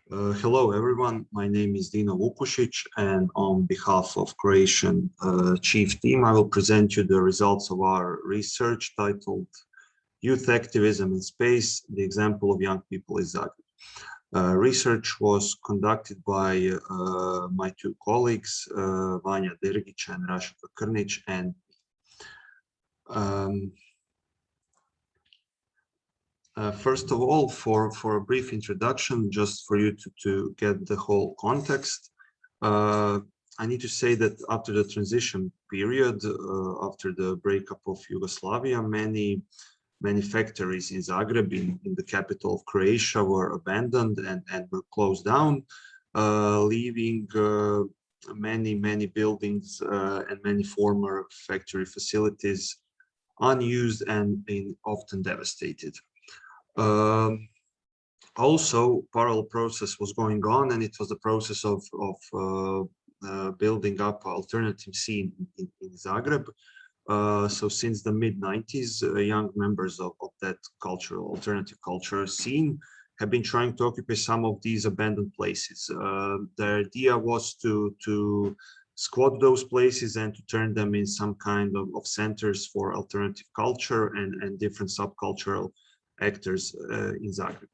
Hello everyone, my name is Dino Vukušić, and on behalf of Croatian Chief Team, I will present you the results of our research titled Youth Activism in Space, the Example of Young People in Zagreb. Research was conducted by my two colleagues, Vanja, Dergić and Rašeljka, Krnić, and first of all, for a brief introduction, just for you to get the whole context, I need to say that after the transition period, after the breakup of Yugoslavia, many factories in Zagreb, in the capital of Croatia, were abandoned and were closed down, leaving many buildings and many former factory facilities unused and being often devastated. Also, parallel process was going on, and it was the process of building up alternative scene in Zagreb. So since the mid-90s, young members of that alternative culture scene have been trying to occupy some of these abandoned places. The idea was to squat those places and to turn them in some kind of centers for alternative culture and different subcultural actors in Zagreb.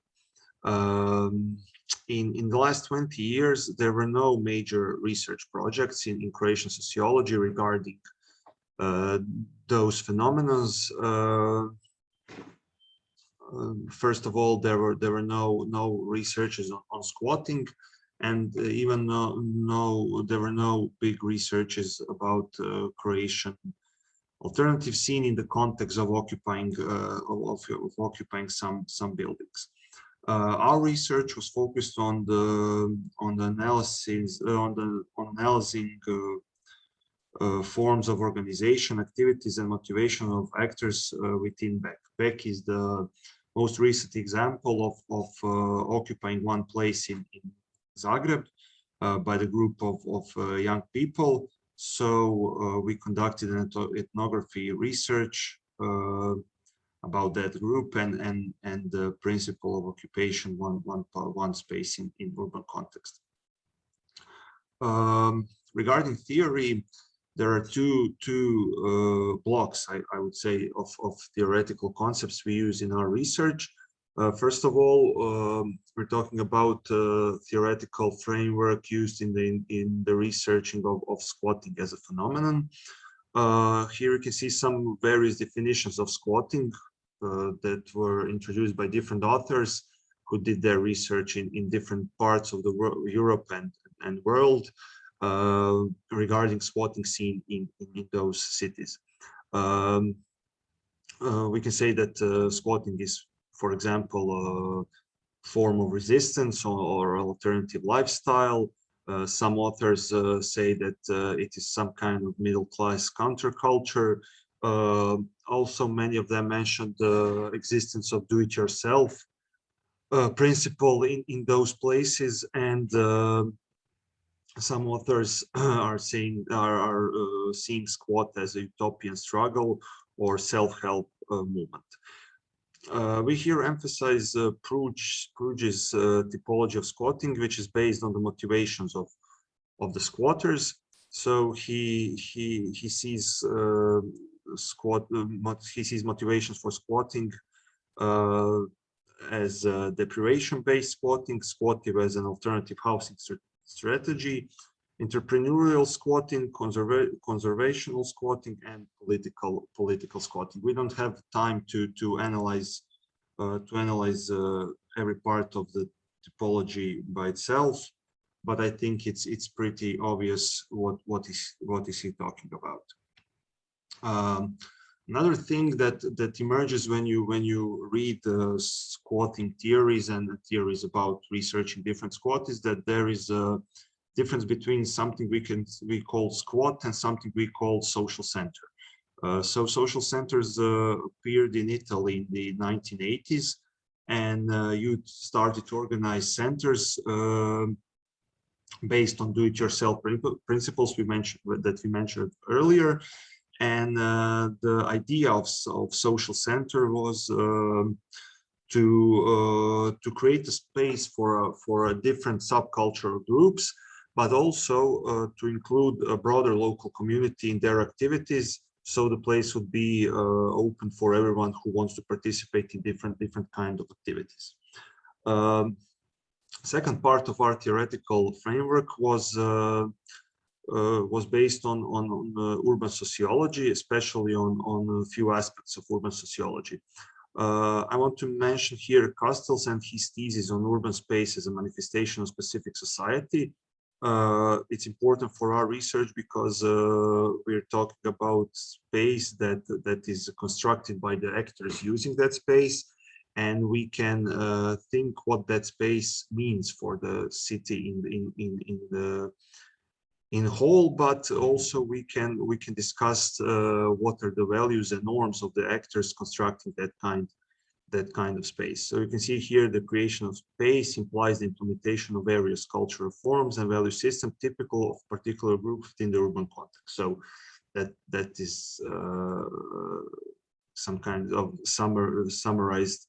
In the last 20 years, there were no major research projects in Croatian sociology regarding those phenomena. First of all, there were no researches on squatting, and even there were no big researches about Croatian alternative scene in the context of occupying some buildings. Our research was focused on analyzing forms of organization, activities, and motivation of actors within BEC. BEC is the most recent example of occupying one place in Zagreb by the group of young people. So we conducted an ethnography research about that group and the principle of occupation one space in urban context. Regarding theory, there are two blocks, I would say, of theoretical concepts we use in our research. First of all, we're talking about theoretical framework used in the researching of squatting as a phenomenon. Here you can see some various definitions of squatting that were introduced by different authors who did their research in different parts of the world, Europe and world, regarding squatting scene in those cities. We can say that squatting is, for example, a form of resistance or alternative lifestyle. Some authors say that it is some kind of middle-class counterculture. Also, many of them mentioned the existence of do-it-yourself principle in those places, and some authors are seeing squat as a utopian struggle or self-help movement. We here emphasize Pruge's typology of squatting, which is based on the motivations of the squatters. So he sees motivations for squatting as deprivation-based squatting as an alternative housing strategy, entrepreneurial squatting, conservational squatting, and political squatting. We don't have time to analyze every part of the typology by itself, but I think it's pretty obvious what is he talking about. Another thing that emerges when you read squatting theories and the theories about researching different squat is that there is a difference between something we call squat and something we call social center. So social centers appeared in Italy in the 1980s, and you started to organize centers based on do-it-yourself principles we mentioned earlier. And the idea of social center was to create a space for a different subcultural groups, but also to include a broader local community in their activities. So the place would be open for everyone who wants to participate in different kind of activities. Second part of our theoretical framework was based on urban sociology, especially on a few aspects of urban sociology. I want to mention here Castells and his thesis on urban space as a manifestation of specific society. It's important for our research because we're talking about space that is constructed by the actors using that space, and we can think what that space means for the city in whole, but also we can discuss what are the values and norms of the actors constructing that kind of space. So you can see here the creation of space implies the implementation of various cultural forms and value systems typical of particular groups within the urban context. So that is some kind of summarized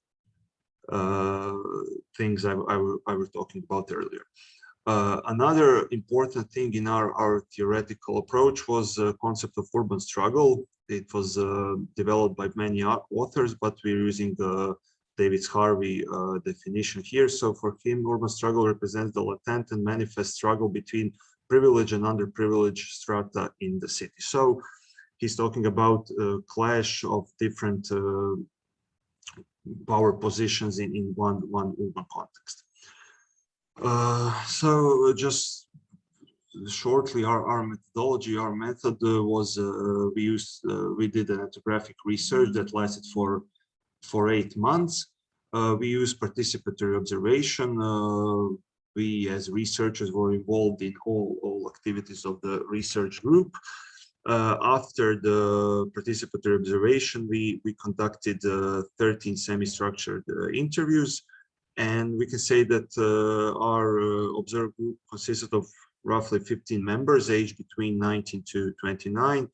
things I was talking about earlier. Another important thing in our theoretical approach was the concept of urban struggle. It was developed by many authors, but we're using the David Harvey definition here. So for him, urban struggle represents the latent and manifest struggle between privileged and underprivileged strata in the city. So he's talking about a clash of different power positions in one urban context. So just shortly, our methodology, our method was we did an ethnographic research that lasted for 8 months. We used participatory observation. We as researchers were involved in all activities of the research group. After the participatory observation, we conducted 13 semi-structured interviews. And we can say that our observed group consisted of roughly 15 members aged between 19 to 29.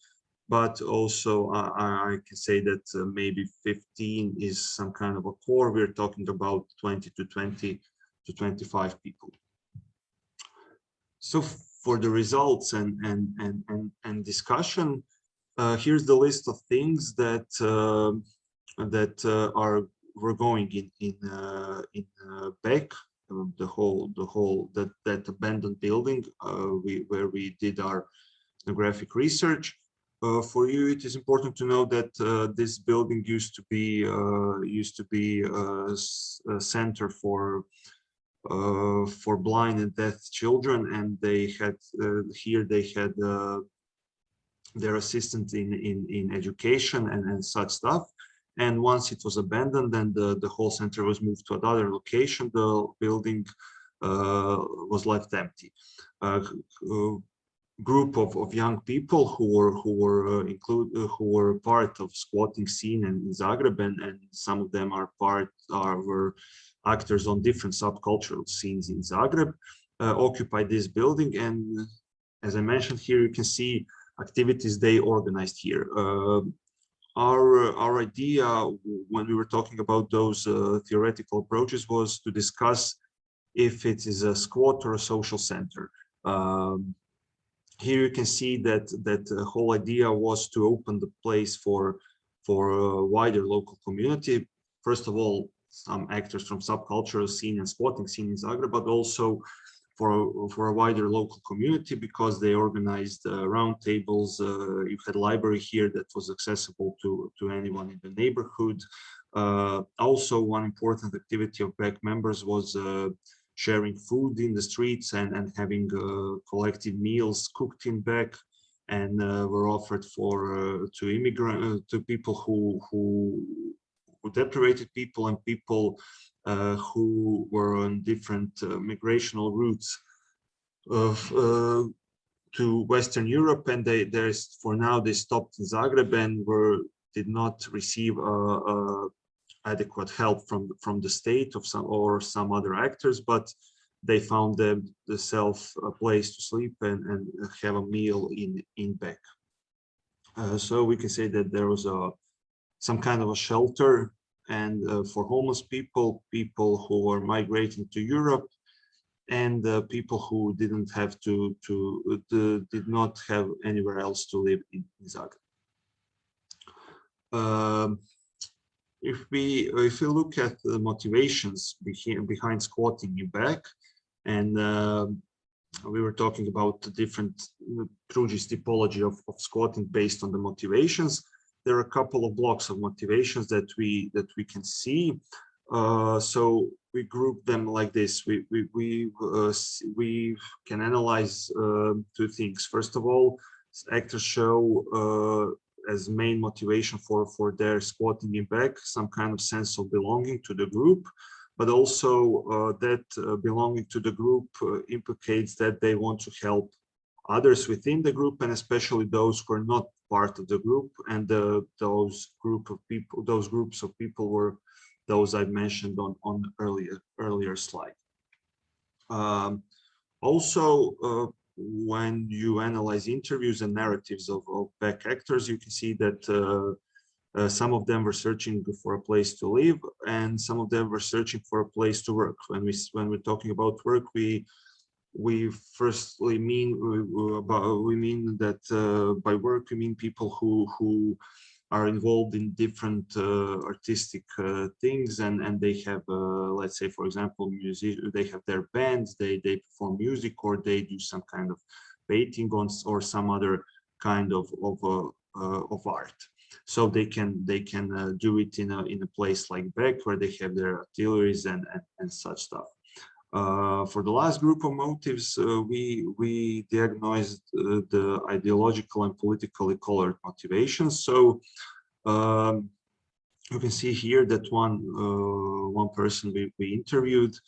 But also I can say that maybe 15 is some kind of a core. We're talking about 20 to 25 people. So for the results and discussion, here's the list of things that we're going in back, the whole that abandoned building where we did our ethnographic research. For you, it is important to know that this building used to be a center for blind and deaf children, and they had here they had their assistant in education and such stuff. And once it was abandoned and the whole center was moved to another location, the building was left empty. Group of young people who were part of squatting scene in Zagreb, and some of them were actors on different subcultural scenes in Zagreb, occupied this building. And as I mentioned here, you can see activities they organized here. Our idea when we were talking about those theoretical approaches was to discuss if it is a squat or a social center. Here you can see that the whole idea was to open the place for a wider local community. First of all, some actors from subcultural scene and squatting scene in Zagreb, but also for a wider local community, because they organized roundtables. You had a library here that was accessible to anyone in the neighborhood. Also, one important activity of BEC members was sharing food in the streets and having collective meals cooked in BEC, and were offered to people who deprivated people and people who were on different migrational routes to Western Europe, and for now they stopped in Zagreb and did not receive adequate help from the state or some other actors, but they found themselves a place to sleep and have a meal in BEC. So we can say that there was some kind of a shelter and for homeless people, people who were migrating to Europe, and people who didn't have did not have anywhere else to live in Zagreb. If we look at the motivations behind squatting you back, and we were talking about the different Krnić typology of squatting based on the motivations. There are a couple of blocks of motivations that we can see. So we group them like this. We can analyze two things. First of all, actors show as main motivation for their squatting in back some kind of sense of belonging to the group, but also that belonging to the group implicates that they want to help others within the group, and especially those who are not part of the group. And those groups of people were those I mentioned on earlier slide. Also, when you analyze interviews and narratives of back actors, you can see that some of them were searching for a place to live, and some of them were searching for a place to work. When we're talking about work, we firstly mean that by work we mean people who are involved in different artistic things, and they have, let's say, for example, music. They have their bands, they perform music, or they do some kind of painting or some other kind of art. So they can do it in a place like back, where they have their artilleries and such stuff. For the last group of motives, we diagnosed the ideological and politically colored motivations. So you can see here that one person we interviewed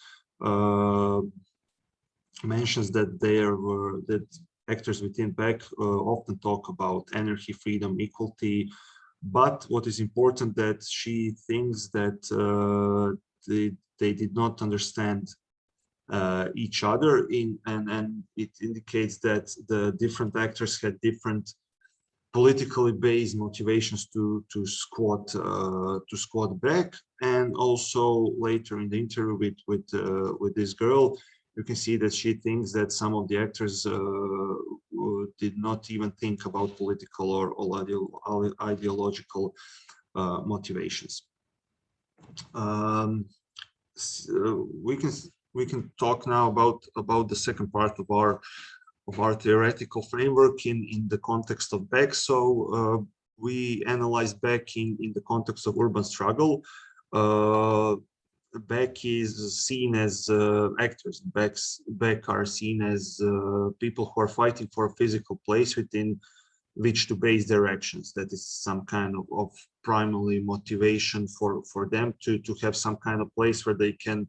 mentions that that actors within back often talk about anarchy, freedom, equality, but what is important that she thinks that they did not understand each other and it indicates that the different actors had different politically based motivations to squat back. And also later in the interview with this girl, you can see that she thinks that some of the actors did not even think about political or ideological motivations. So we can talk now about the second part of our theoretical framework in the context of back. So we analyze back in the context of urban struggle. Back is seen as actors. Back are seen as people who are fighting for a physical place within which to base their actions. That is some kind of primary motivation for them to have some kind of place where they can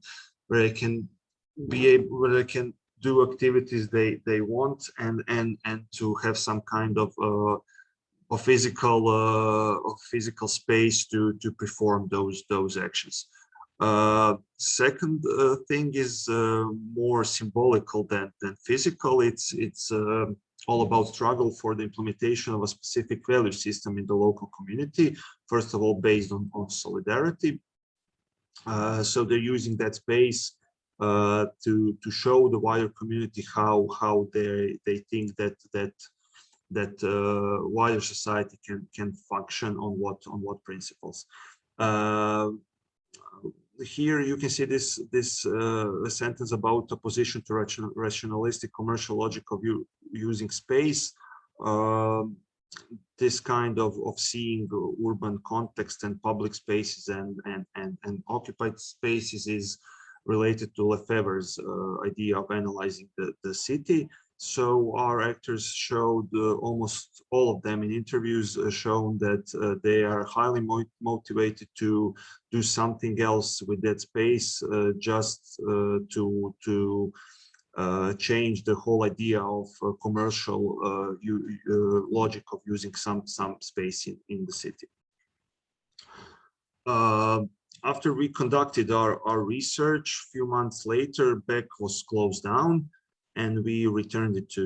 do activities they want and to have some kind of physical space to perform those actions. Second thing is more symbolical than physical. It's all about struggle for the implementation of a specific value system in the local community. First of all, based on solidarity. So they're using that space to show the wider community how they think that wider society can function on what principles. Here you can see this sentence about opposition to rationalistic commercial logic of using space. This kind of seeing urban context and public spaces and occupied spaces is related to Lefebvre's idea of analyzing the city. So our actors showed, almost all of them in interviews, shown that they are highly motivated to do something else with that space, just to change the whole idea of commercial logic of using some space in the city. After we conducted our research, a few months later, Beck was closed down. and we returned it to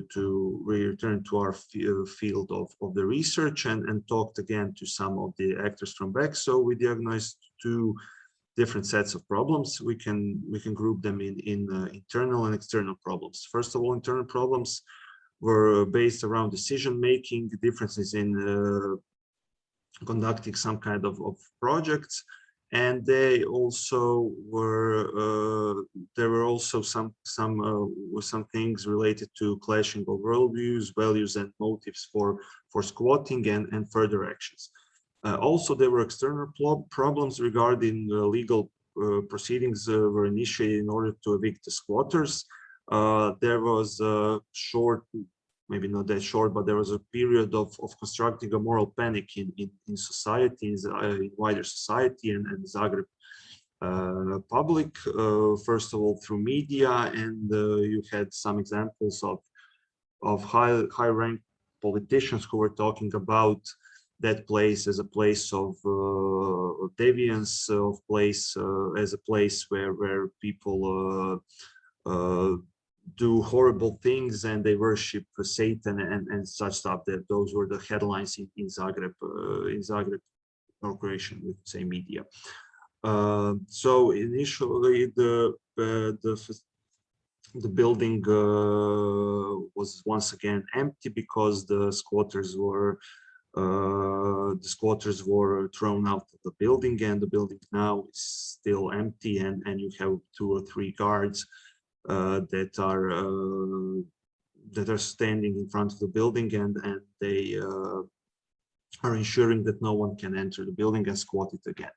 our field of the research and talked again to some of the actors from back. So we diagnosed two different sets of problems. We can group them in internal and external problems. First of all, internal problems were based around decision making, differences in conducting some kind of projects, and they also were there were also some things related to clashing of worldviews, values, and motives for squatting and further actions. Also, there were external problems regarding legal proceedings were initiated in order to evict the squatters. There was a short, maybe not that short, but there was a period of constructing a moral panic in society, in wider society and Zagreb public, first of all through media, and you had some examples of high-ranked politicians who were talking about that place as a place of deviance, as a place where people do horrible things and they worship Satan and such stuff. That those were the headlines in Zagreb, or Croatia, we would say media. So initially the building was once again empty because the squatters were thrown out of the building, and the building now is still empty, and you have 2 or 3 guards that are standing in front of the building, and they are ensuring that no one can enter the building and squat it again.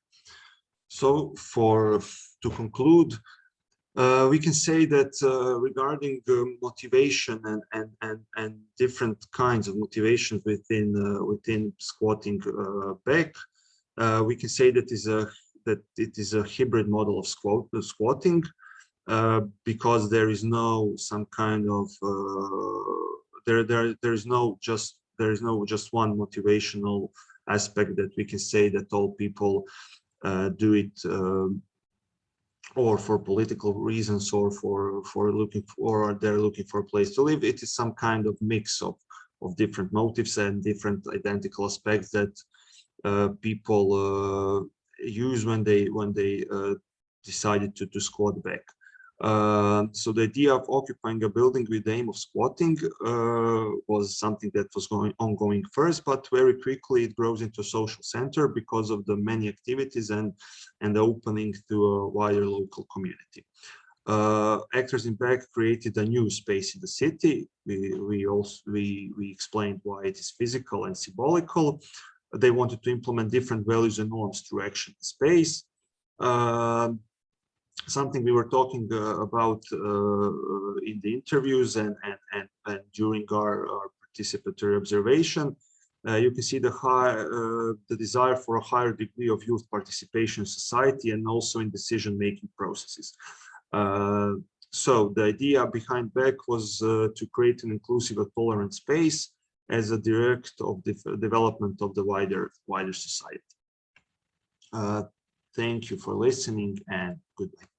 So to conclude, we can say that regarding motivation and different kinds of motivations within squatting back, we can say that it is a hybrid model of squatting, because there is no some kind of there is no just one motivational aspect that we can say that all people do it or for political reasons or for looking for, or they're looking for a place to live. It is some kind of mix of different motives and different identical aspects that people use when they decided to squat back. So the idea of occupying a building with the aim of squatting was something that was ongoing first, but very quickly it grows into a social center because of the many activities and the opening to a wider local community. Actors in Back created a new space in the city. We explained why it is physical and symbolical. They wanted to implement different values and norms through action in space. Something we were talking about in the interviews and during our participatory observation. You can see the desire for a higher degree of youth participation in society and also in decision-making processes. So the idea behind Back was to create an inclusive and tolerant space as a direct of the development of the wider society. Thank you for listening, and goodbye.